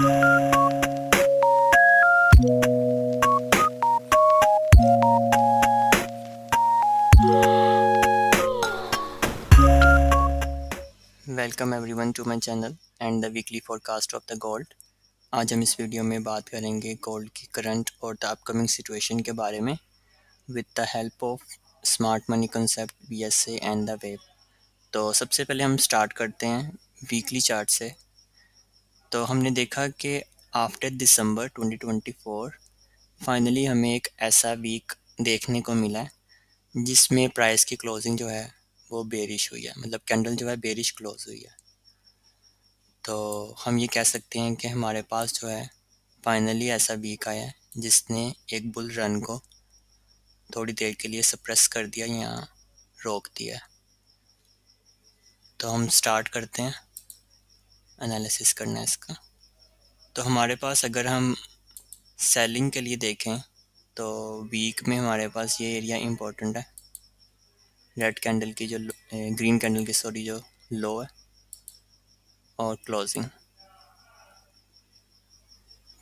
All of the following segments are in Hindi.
Welcome everyone to my channel and the weekly forecast of the gold. आज हम इस वीडियो में बात करेंगे गोल्ड की करंट और द अपकमिंग सिचुएशन के बारे में with the help of smart money concept BSA and the web. तो सबसे पहले हम स्टार्ट करते हैं वीकली चार्ट से। तो हमने देखा कि आफ्टर दिसंबर 2024 फाइनली हमें एक ऐसा वीक देखने को मिला है जिसमें प्राइस की क्लोजिंग जो है वो बेरिश हुई है, मतलब कैंडल जो है बेरिश क्लोज हुई है। तो हम ये कह सकते हैं कि हमारे पास जो है फाइनली ऐसा वीक आया है जिसने एक बुल रन को थोड़ी देर के लिए सप्रेस कर दिया या रोक दिया। तो हम स्टार्ट करते हैं एनालिसिस करना इसका। तो हमारे पास अगर हम सेलिंग के लिए देखें तो वीक में हमारे पास ये एरिया इम्पोर्टेंट है, रेड कैंडल की जो ग्रीन कैंडल की सॉरी जो लो है और क्लोजिंग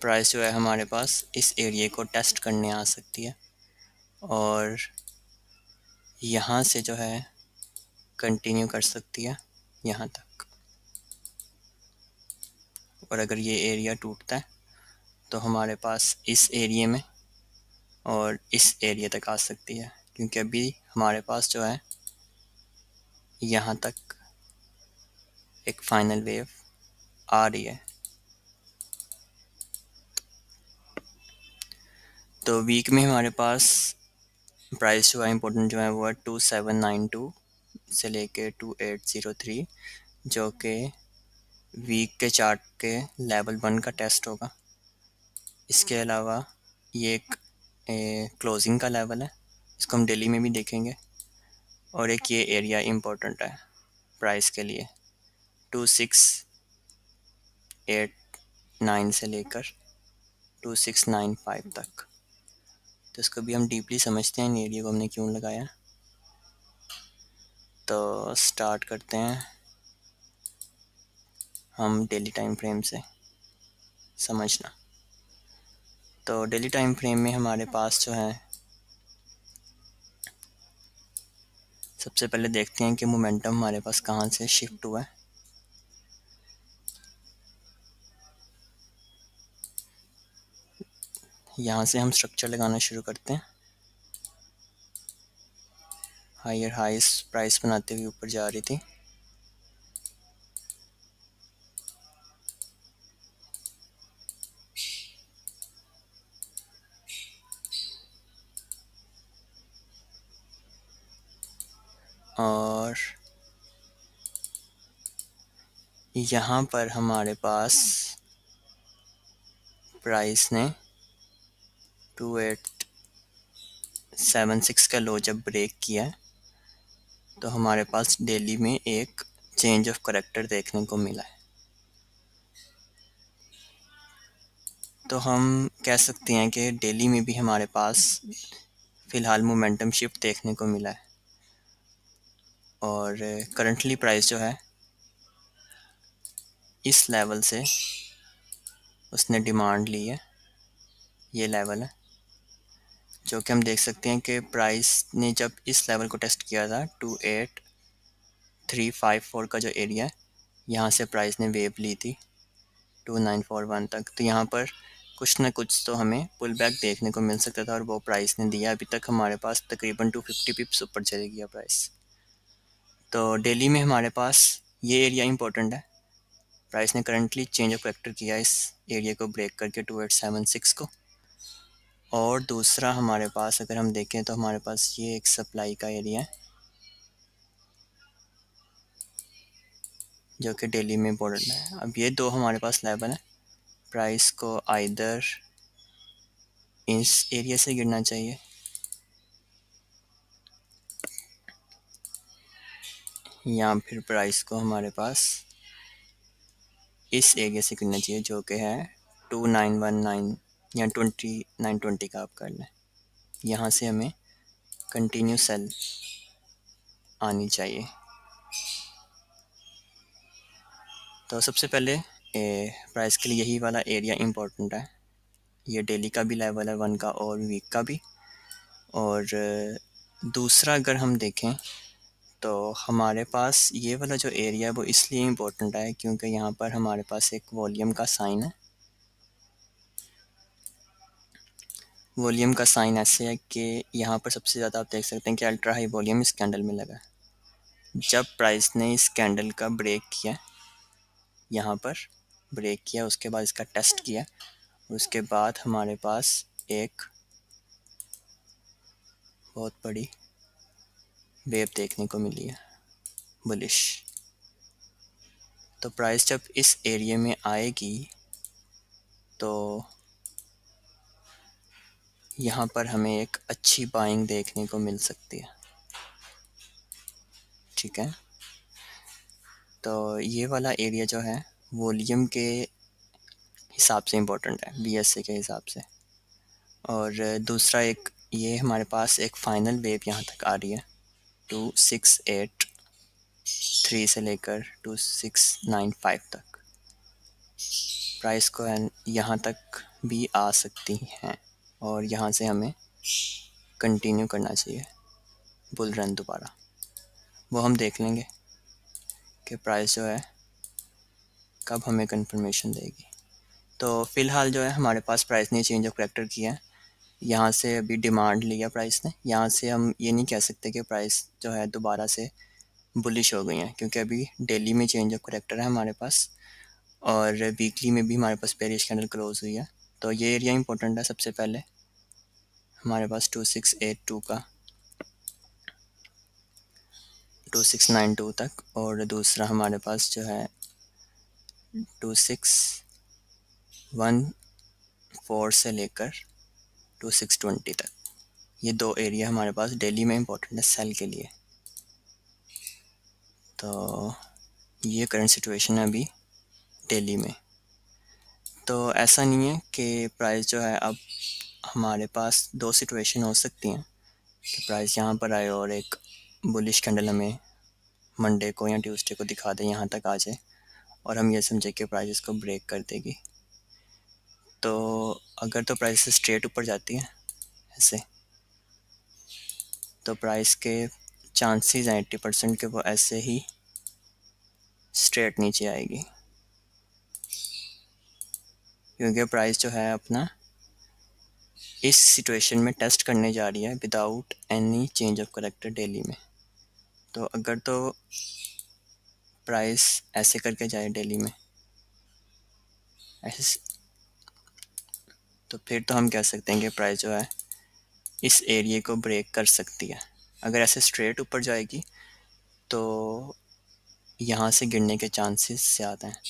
प्राइस जो है हमारे पास इस एरिया को टेस्ट करने आ सकती है और यहाँ से जो है कंटिन्यू कर सकती है यहाँ तक। और अगर ये एरिया टूटता है तो हमारे पास इस एरिया में और इस एरिया तक आ सकती है, क्योंकि अभी हमारे पास जो है यहाँ तक एक फाइनल वेव आ रही है। तो वीक में हमारे पास प्राइस जो है इम्पोर्टेंट जो है वो है 2792 से लेके 2803, जो कि वीक के चार्ट के लेवल 1 का टेस्ट होगा। इसके अलावा ये एक क्लोजिंग का लेवल है, इसको हम डेली में भी देखेंगे। और एक ये एरिया इम्पोर्टेंट है प्राइस के लिए 2689 से लेकर 2695 तक। तो इसको भी हम डीपली समझते हैं इन एरिया को हमने क्यों लगाया। तो स्टार्ट करते हैं हम डेली टाइम फ्रेम से समझना। तो डेली टाइम फ्रेम में हमारे पास जो है सबसे पहले देखते हैं कि मोमेंटम हमारे पास कहाँ से शिफ्ट हुआ है। यहाँ से हम स्ट्रक्चर लगाना शुरू करते हैं। हायर हाइस प्राइस बनाते हुए ऊपर जा रही थी, और यहाँ पर हमारे पास प्राइस ने 2876 का लो जब ब्रेक किया है तो हमारे पास डेली में एक चेंज ऑफ करेक्टर देखने को मिला है। तो हम कह सकते हैं कि डेली में भी हमारे पास फ़िलहाल मोमेंटम शिफ्ट देखने को मिला है और करंटली प्राइस जो है इस लेवल से उसने डिमांड ली है। ये लेवल है जो कि हम देख सकते हैं कि प्राइस ने जब इस लेवल को टेस्ट किया था 28354 का जो एरिया है, यहाँ से प्राइस ने वेव ली थी 2941 तक। तो यहाँ पर कुछ ना कुछ तो हमें पुल बैक देखने को मिल सकता था और वो प्राइस ने दिया। अभी तक हमारे पास तकरीबन 250 पिप्स ऊपर चले गया प्राइस। तो डेली में हमारे पास ये एरिया इंपॉर्टेंट है। प्राइस ने करंटली चेंज ऑफ वेक्टर किया इस एरिया को ब्रेक करके 2876 को। और दूसरा हमारे पास अगर हम देखें तो हमारे पास ये एक सप्लाई का एरिया है जो कि डेली में इम्पोर्टेंट है। अब ये दो हमारे पास लेवल है, प्राइस को आइदर इस एरिया से गिरना चाहिए या फिर प्राइस को हमारे पास इस एरिया से गिरना चाहिए जो कि है 2919 या 2920 का आप कर लें। यहाँ से हमें कंटिन्यू सेल आनी चाहिए। तो सबसे पहले प्राइस के लिए यही वाला एरिया इम्पोर्टेंट है। ये डेली का भी लेवल है 1 का और वीक का भी। और दूसरा अगर हम देखें तो हमारे पास ये वाला जो एरिया है वो इसलिए इम्पोर्टेंट है क्योंकि यहाँ पर हमारे पास एक वॉल्यूम का साइन है। वॉल्यूम का साइन ऐसे है कि यहाँ पर सबसे ज़्यादा आप देख सकते हैं कि अल्ट्रा हाई वॉल्यूम इस कैंडल में लगा है। जब प्राइस ने इस कैंडल का ब्रेक किया, यहाँ पर ब्रेक किया, उसके बाद इसका टेस्ट किया, उसके बाद हमारे पास एक बहुत बड़ी वेव देखने को मिली है बुलिश। तो प्राइस जब इस एरिया में आएगी तो यहाँ पर हमें एक अच्छी बाइंग देखने को मिल सकती है। ठीक है, तो ये वाला एरिया जो है वॉल्यूम के हिसाब से इम्पोर्टेंट है, BSA के हिसाब से। और दूसरा एक ये हमारे पास एक फ़ाइनल वेव यहाँ तक आ रही है 2683 से लेकर 2695 तक। प्राइस को यहाँ तक भी आ सकती हैं और यहाँ से हमें कंटिन्यू करना चाहिए बुल रन दोबारा। वो हम देख लेंगे कि प्राइस जो है कब हमें कंफर्मेशन देगी। तो फ़िलहाल जो है हमारे पास प्राइस ने चेंज ऑफ करैक्टर किया है। यहाँ से अभी डिमांड लिया प्राइस ने। यहाँ से हम ये नहीं कह सकते कि प्राइस जो है दोबारा से बुलिश हो गई है क्योंकि अभी डेली में चेंज ऑफ करैक्टर है हमारे पास और वीकली में भी हमारे पास बेरिश कैंडल क्लोज हुई है। तो ये एरिया इंपॉर्टेंट है। सबसे पहले हमारे पास 2682 का 2692 तक और दूसरा हमारे पास जो है 2614 से लेकर 2620 तक। ये दो एरिया हमारे पास डेली में इम्पोर्टेंट है सेल के लिए। तो ये करंट सिचुएशन है अभी डेली में। तो ऐसा नहीं है कि प्राइस जो है अब हमारे पास दो सिचुएशन हो सकती हैं कि प्राइस यहाँ पर आए और एक बुलिश कैंडल हमें मंडे को या ट्यूसडे को दिखा दे, यहाँ तक आ जाए और हम ये समझे कि प्राइस इसको ब्रेक कर देगी। तो अगर तो प्राइस स्ट्रेट ऊपर जाती है ऐसे तो प्राइस के चांसेस हैं 80% के वो ऐसे ही स्ट्रेट नीचे आएगी क्योंकि प्राइस जो है अपना इस सिचुएशन में टेस्ट करने जा रही है without any change of character daily में। तो अगर तो प्राइस ऐसे करके जाए डेली में ऐसे तो फिर तो हम कह सकते हैं कि प्राइस जो है इस एरिया को ब्रेक कर सकती है। अगर ऐसे स्ट्रेट ऊपर जाएगी तो यहाँ से गिरने के चांसेस ज़्यादा हैं।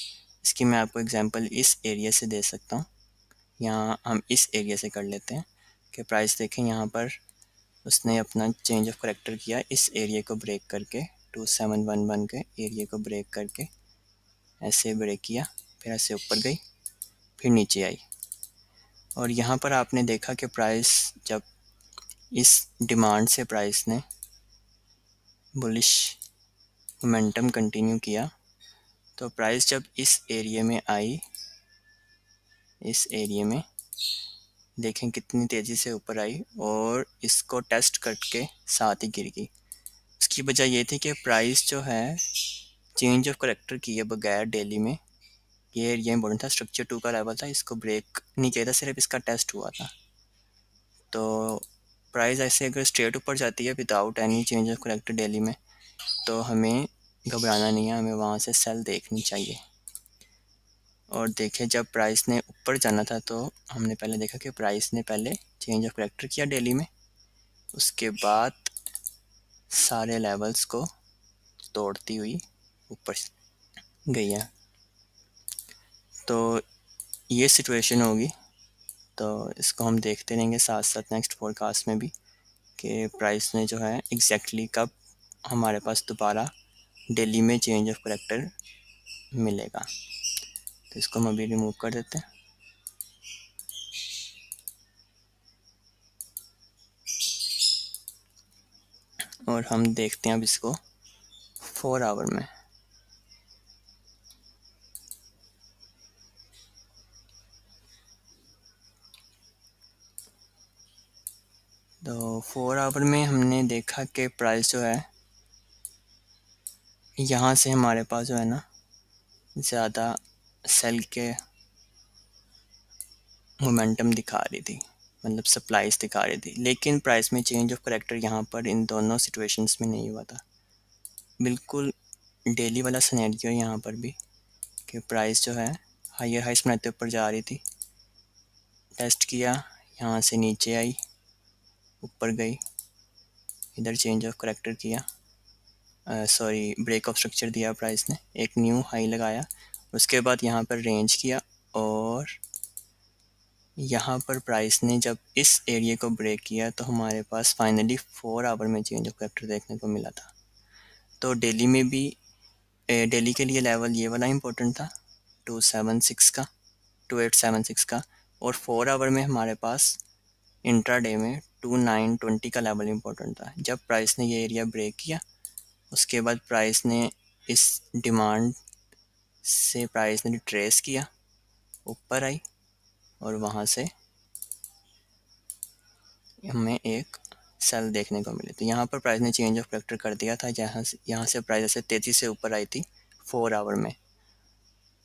इसकी मैं आपको एग्जांपल इस एरिया से दे सकता हूँ। यहाँ हम इस एरिया से कर लेते हैं कि प्राइस देखें, यहाँ पर उसने अपना चेंज ऑफ करैक्टर किया इस एरिया को ब्रेक करके 2711 के एरिया को ब्रेक करके ऐसे ब्रेक किया, फिर ऐसे ऊपर गई, फिर नीचे आई। और यहाँ पर आपने देखा कि प्राइस जब इस डिमांड से प्राइस ने बुलिश मोमेंटम कंटिन्यू किया तो प्राइस जब इस एरिया में आई, इस एरिया में देखें कितनी तेज़ी से ऊपर आई और इसको टेस्ट करके साथ ही गिर गई। उसकी वजह ये थी कि प्राइस जो है चेंज ऑफ करैक्टर किए बगैर डेली में ये एरिया इंपॉर्टेंट था, स्ट्रक्चर 2 का लेवल था, इसको ब्रेक नहीं किया था, सिर्फ इसका टेस्ट हुआ था। तो प्राइस ऐसे अगर स्ट्रेट ऊपर जाती है without any change of character daily में तो हमें घबराना नहीं है, हमें वहाँ से सेल देखनी चाहिए। और देखें जब प्राइस ने ऊपर जाना था तो हमने पहले देखा कि प्राइस ने पहले चेंज ऑफ करैक्टर किया डेली में, उसके बाद सारे लेवल्स को तोड़ती हुई ऊपर गई है। तो ये सिचुएशन होगी, तो इसको हम देखते रहेंगे साथ साथ नेक्स्ट फोरकास्ट में भी कि प्राइस ने जो है एग्जैक्टली कब हमारे पास दोबारा डेली में चेंज ऑफ करैक्टर मिलेगा। तो इसको हम अभी रिमूव कर देते हैं और हम देखते हैं अब इसको 4 आवर में। तो 4 आवर में हमने देखा कि प्राइस जो है यहाँ से हमारे पास जो है ना ज़्यादा सेल के मोमेंटम दिखा रही थी, मतलब सप्लाईज दिखा रही थी, लेकिन प्राइस में चेंज ऑफ करेक्टर यहाँ पर इन दोनों सिचुएशंस में नहीं हुआ था। बिल्कुल डेली वाला सिनेरियो यहाँ पर भी कि प्राइस जो है हायर हाइस बनाते ऊपर जा रही थी, टेस्ट किया, यहाँ से नीचे आई, ऊपर गई, इधर चेंज ऑफ करेक्टर किया, सॉरी ब्रेक ऑफ स्ट्रक्चर दिया प्राइस ने, एक न्यू हाई लगाया, उसके बाद यहाँ पर रेंज किया और यहाँ पर प्राइस ने जब इस एरिया को ब्रेक किया तो हमारे पास फाइनली 4 आवर में चेंज ऑफ करेक्टर देखने को मिला था। तो डेली में भी डेली के लिए लेवल ये वाला इंपॉर्टेंट था 276 का, 2876 का, और 4 आवर में हमारे पास इंट्राडे में 2920 का लेवल इंपॉर्टेंट था। जब प्राइस ने ये एरिया ब्रेक किया उसके बाद प्राइस ने इस डिमांड से प्राइस ने ट्रेस किया, ऊपर आई और वहाँ से हमें एक सेल देखने को मिली। तो यहाँ पर प्राइस ने चेंज ऑफ करेक्टर कर दिया था, यहाँ से प्राइस ऐसे तेज़ी से ऊपर आई थी 4 आवर में,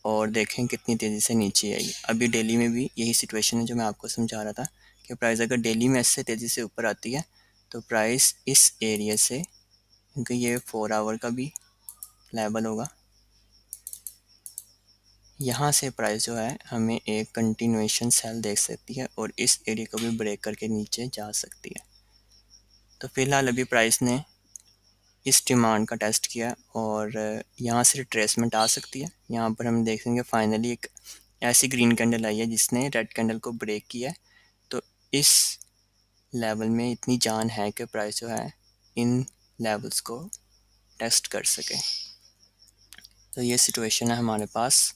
और देखें कितनी तेज़ी से नीचे आई। अभी डेली में भी यही सिचुएशन है जो मैं आपको समझा रहा था कि प्राइस अगर डेली में ऐसे तेज़ी से ऊपर आती है तो प्राइस इस एरिया से, क्योंकि ये 4 आवर का भी लेवल होगा, यहाँ से प्राइस जो है हमें एक कंटिन्यूएशन सेल देख सकती है और इस एरिया को भी ब्रेक करके नीचे जा सकती है। तो फिलहाल अभी प्राइस ने इस डिमांड का टेस्ट किया और यहाँ से रिट्रेसमेंट आ सकती है। यहाँ पर हम देखेंगे फाइनली एक ऐसी ग्रीन कैंडल आई है जिसने रेड कैंडल को ब्रेक किया है। तो इस लेवल में इतनी जान है कि प्राइस जो है इन लेवल्स को टेस्ट कर सके। तो ये सिचुएशन है हमारे पास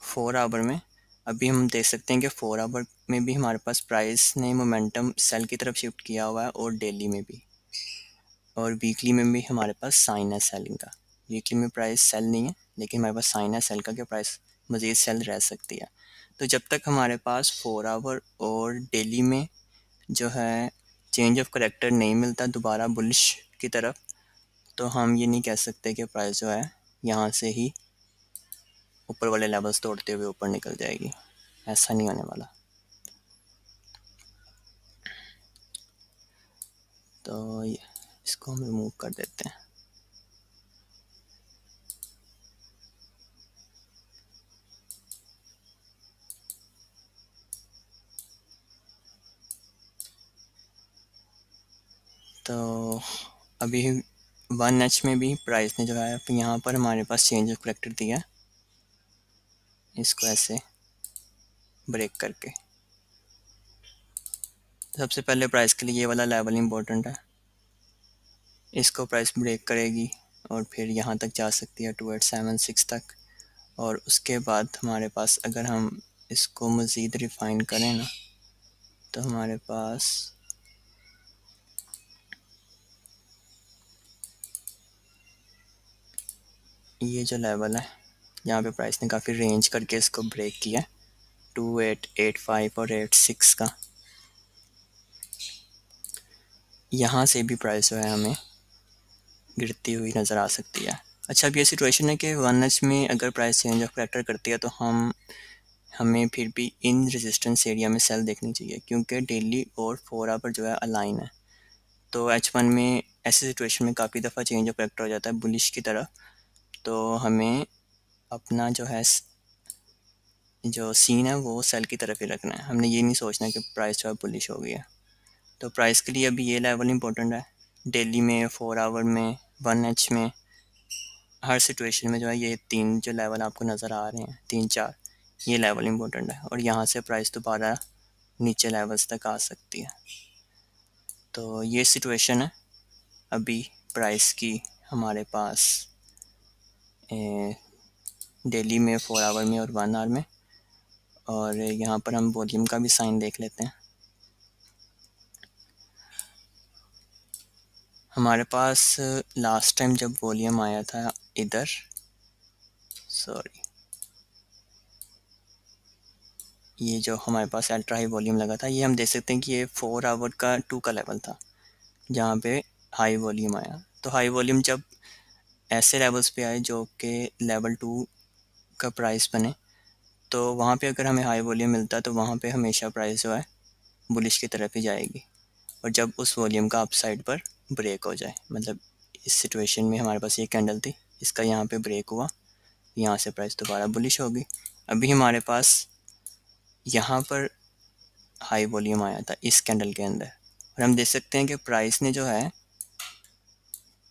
4 आवर में। अभी हम देख सकते हैं कि 4 आवर में भी हमारे पास प्राइस ने मोमेंटम सेल की तरफ शिफ्ट किया हुआ है और डेली में भी, और वीकली में भी हमारे पास साइन है सेलिंग का। वीकली में प्राइस सेल नहीं है लेकिन हमारे पास साइन है सेल का कि प्राइस मज़ीद सेल रह सकती है। तो जब तक हमारे पास 4 आवर और डेली में जो है चेंज ऑफ करेक्टर नहीं मिलता दोबारा बुलिश की तरफ, तो हम ये नहीं कह सकते कि प्राइस जो है यहाँ से ही ऊपर वाले लेवल्स तोड़ते हुए ऊपर निकल जाएगी। ऐसा नहीं होने वाला। तो इसको हम रिमूव कर देते हैं। तो अभी 1H में भी प्राइस ने जो है यहाँ पर हमारे पास चेंज ऑफ करेक्टर दिया है, इसको ऐसे ब्रेक करके। सबसे पहले प्राइस के लिए ये वाला लेवल इम्पोर्टेंट है, इसको प्राइस ब्रेक करेगी और फिर यहाँ तक जा सकती है 2876 तक। और उसके बाद हमारे पास अगर हम इसको मज़ीद रिफ़ाइन करें ना तो हमारे पास ये जो लेवल है यहाँ पे प्राइस ने काफ़ी रेंज करके इसको ब्रेक किया 2885 और 86 का। यहाँ से भी प्राइस जो है हमें गिरती हुई नज़र आ सकती है। अच्छा, अब ये सिचुएशन है कि 1H में अगर प्राइस चेंज ऑफ करेक्टर करती है तो हमें फिर भी इन रेजिस्टेंस एरिया में सेल देखनी चाहिए, क्योंकि डेली और 4 आवर जो है अलाइन है। तो H1 में ऐसी सिचुएशन में काफ़ी दफ़ा चेंज ऑफ करेक्टर हो जाता है बुलिश की तरफ, तो हमें अपना जो सीन है वो सेल की तरफ ही रखना है। हमने ये नहीं सोचना कि प्राइस जो है बुलिश हो गया। तो प्राइस के लिए अभी ये लेवल इंपॉर्टेंट है, डेली में, 4 आवर में, 1H में, हर सिचुएशन में जो है ये 3 जो लेवल आपको नज़र आ रहे हैं, 3-4, ये लेवल इंपॉर्टेंट है और यहाँ से प्राइस दोबारा नीचे लेवल्स तक आ सकती है। तो ये सिचुएशन है अभी प्राइस की हमारे पास डेली में, 4 आवर में और 1 आवर में। और यहाँ पर हम वॉल्यूम का भी साइन देख लेते हैं। हमारे पास लास्ट टाइम जब वॉल्यूम आया था इधर, सॉरी, ये जो हमारे पास अल्ट्रा हाई वॉल्यूम लगा था, ये हम देख सकते हैं कि ये 4 आवर का 2 का लेवल था जहाँ पे हाई वॉल्यूम आया। तो हाई वॉल्यूम जब ऐसे लेवल्स पे आए जो कि लेवल 2 का प्राइस बने, तो वहाँ पे अगर हमें हाई वॉल्यूम मिलता है तो वहाँ पे हमेशा प्राइस जो है बुलिश की तरफ ही जाएगी। और जब उस वॉल्यूम का अपसाइड पर ब्रेक हो जाए, मतलब इस सिचुएशन में हमारे पास ये कैंडल थी, इसका यहाँ पे ब्रेक हुआ, यहाँ से प्राइस दोबारा बुलिश होगी। अभी हमारे पास यहाँ पर हाई वॉल्यूम आया था इस कैंडल के अंदर, और हम देख सकते हैं कि प्राइस ने जो है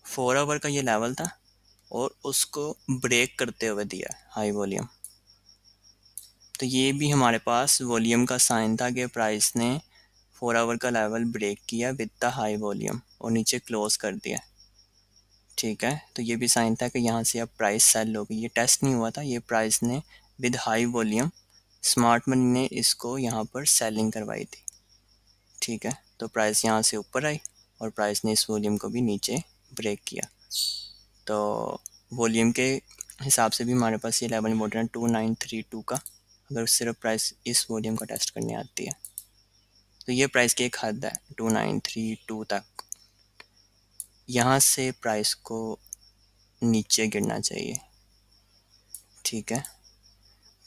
4 आवर का ये लेवल था और उसको ब्रेक करते हुए दिया हाई वॉल्यूम। तो ये भी हमारे पास वॉल्यूम का साइन था कि प्राइस ने 4 आवर का लेवल ब्रेक किया विद द हाई वॉल्यूम और नीचे क्लोज कर दिया। ठीक है, तो ये भी साइन था कि यहाँ से अब प्राइस सेल होगी। ये टेस्ट नहीं हुआ था, ये प्राइस ने with high volume smart money ने इसको यहाँ पर सेलिंग करवाई थी। ठीक है, तो प्राइस यहाँ से ऊपर आई और प्राइस ने इस वॉल्यूम को भी नीचे ब्रेक किया। तो वॉल्यूम के हिसाब से भी हमारे पास ये लेवल इम्पोर्टेंट है 2932 का, अगर सिर्फ प्राइस इस वॉल्यूम का टेस्ट करने आती है। तो ये प्राइस की एक हद है 2932 तक, यहाँ से प्राइस को नीचे गिरना चाहिए। ठीक है,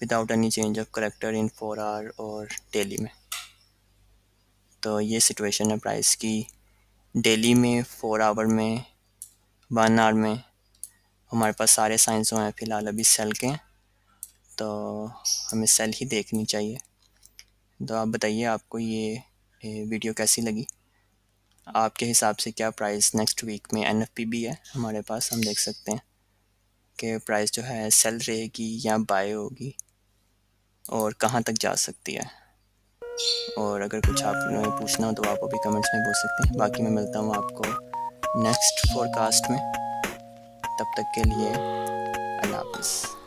without any change of character in 4 hour और डेली में। तो ये सिचुएशन है प्राइस की डेली में, 4 आवर में, 1 आवर में। हमारे पास सारे साइंस हैं फ़िलहाल अभी सेल के हैं, तो हमें सेल ही देखनी चाहिए। तो आप बताइए आपको ये वीडियो कैसी लगी, आपके हिसाब से क्या प्राइस नेक्स्ट वीक में NFP भी है हमारे पास, हम देख सकते हैं कि प्राइस जो है सेल रहेगी या बाय होगी और कहाँ तक जा सकती है। और अगर कुछ आपने पूछना हो तो आप अभी कमेंट्स में पूछ सकते हैं। बाकी मैं मिलता हूँ आपको नेक्स्ट फोरकास्ट में, तब तक के लिए अल्लाह हाफ़िज़।